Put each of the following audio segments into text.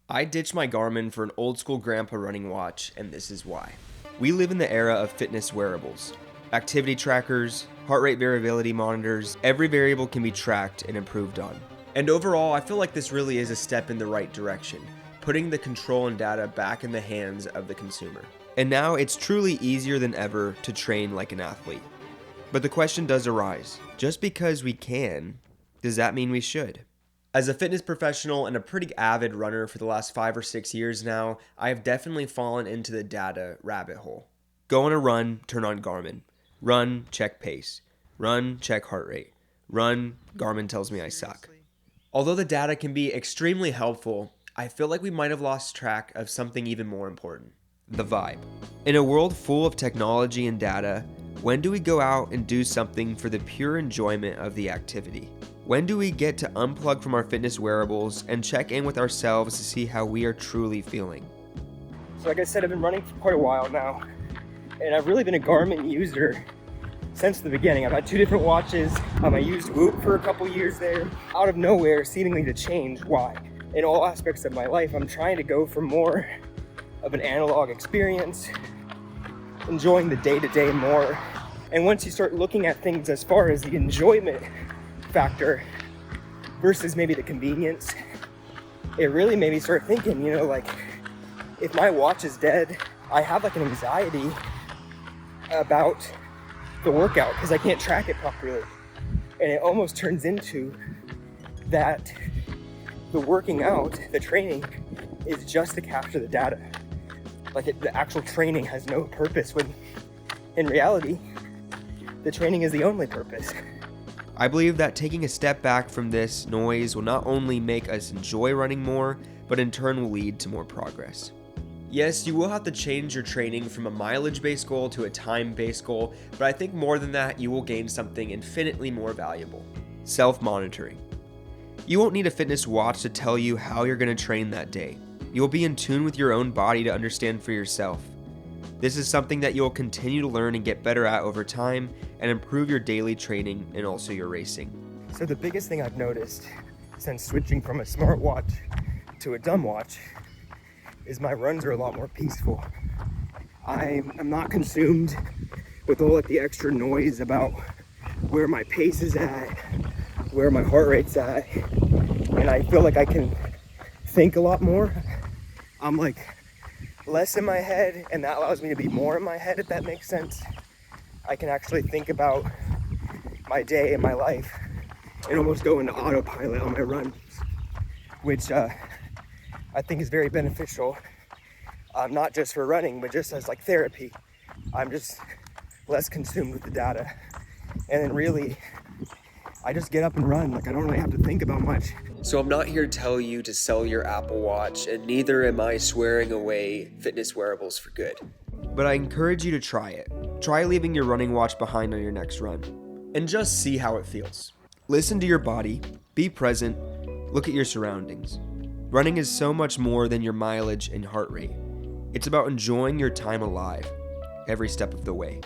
I ditched my Garmin for an old school grandpa running watch, and this is why. We live in the era of fitness wearables. Activity trackers, heart rate variability monitors, every variable can be tracked and improved on. And overall, I feel like this really is a step in the right direction, putting the control and data back in the hands of the consumer. And now it's truly easier than ever to train like an athlete. But the question does arise, just because we can, does that mean we should? As a fitness professional and a pretty avid runner for the last 5 or 6 years now, I have definitely fallen into the data rabbit hole. Go on a run, turn on Garmin. Run, check pace. Run, check heart rate. Run, Garmin tells me I suck. Although the data can be extremely helpful, I feel like we might have lost track of something even more important: the vibe. In a world full of technology and data, when do we go out and do something for the pure enjoyment of the activity? When do we get to unplug from our fitness wearables and check in with ourselves to see how we are truly feeling? So like I said, I've been running for quite a while now, and I've really been a Garmin user since the beginning. I've had 2 different watches. I used Whoop for a couple years there. Out of nowhere, seemingly to change. Why? In all aspects of my life, I'm trying to go for more of an analog experience, enjoying the day-to-day more. And once you start looking at things as far as the enjoyment factor versus maybe the convenience, it really made me start thinking, like, if my watch is dead, I have like an anxiety about the workout because I can't track it properly. And it almost turns into that the working out, the training, is just to capture the data. Like the actual training has no purpose, when in reality, the training is the only purpose. I believe that taking a step back from this noise will not only make us enjoy running more, but in turn will lead to more progress. Yes, you will have to change your training from a mileage-based goal to a time-based goal, but I think more than that, you will gain something infinitely more valuable: self-monitoring. You won't need a fitness watch to tell you how you're going to train that day. You'll be in tune with your own body to understand for yourself. This is something that you'll continue to learn and get better at over time and improve your daily training and also your racing. So the biggest thing I've noticed since switching from a smartwatch to a dumb watch is my runs are a lot more peaceful. I'm not consumed with all like the extra noise about where my pace is at, where my heart rate's at, and I feel like I can think a lot more. I'm like less in my head, and that allows me to be more in my head, if that makes sense. I can actually think about my day and my life and almost go into autopilot on my runs, which I think is very beneficial, not just for running, but just as like therapy. I'm just less consumed with the data, and then really I just get up and run. Like, I don't really have to think about much. So I'm not here to tell you to sell your Apple Watch, and neither am I swearing away fitness wearables for good. But I encourage you to try it. Try leaving your running watch behind on your next run, and just see how it feels. Listen to your body, be present, look at your surroundings. Running is so much more than your mileage and heart rate. It's about enjoying your time alive, every step of the way.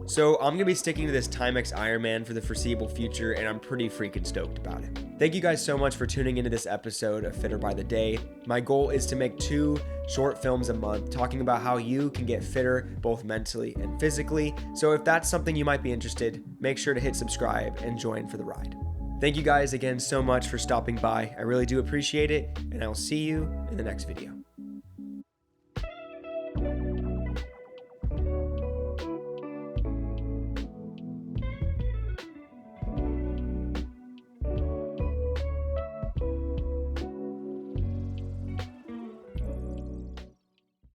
So I'm going to be sticking to this Timex Ironman for the foreseeable future, and I'm pretty freaking stoked about it. Thank you guys so much for tuning into this episode of Fitter by the Day. My goal is to make 2 short films a month talking about how you can get fitter both mentally and physically. So if that's something you might be interested, make sure to hit subscribe and join for the ride. Thank you guys again so much for stopping by. I really do appreciate it, and I'll see you in the next video.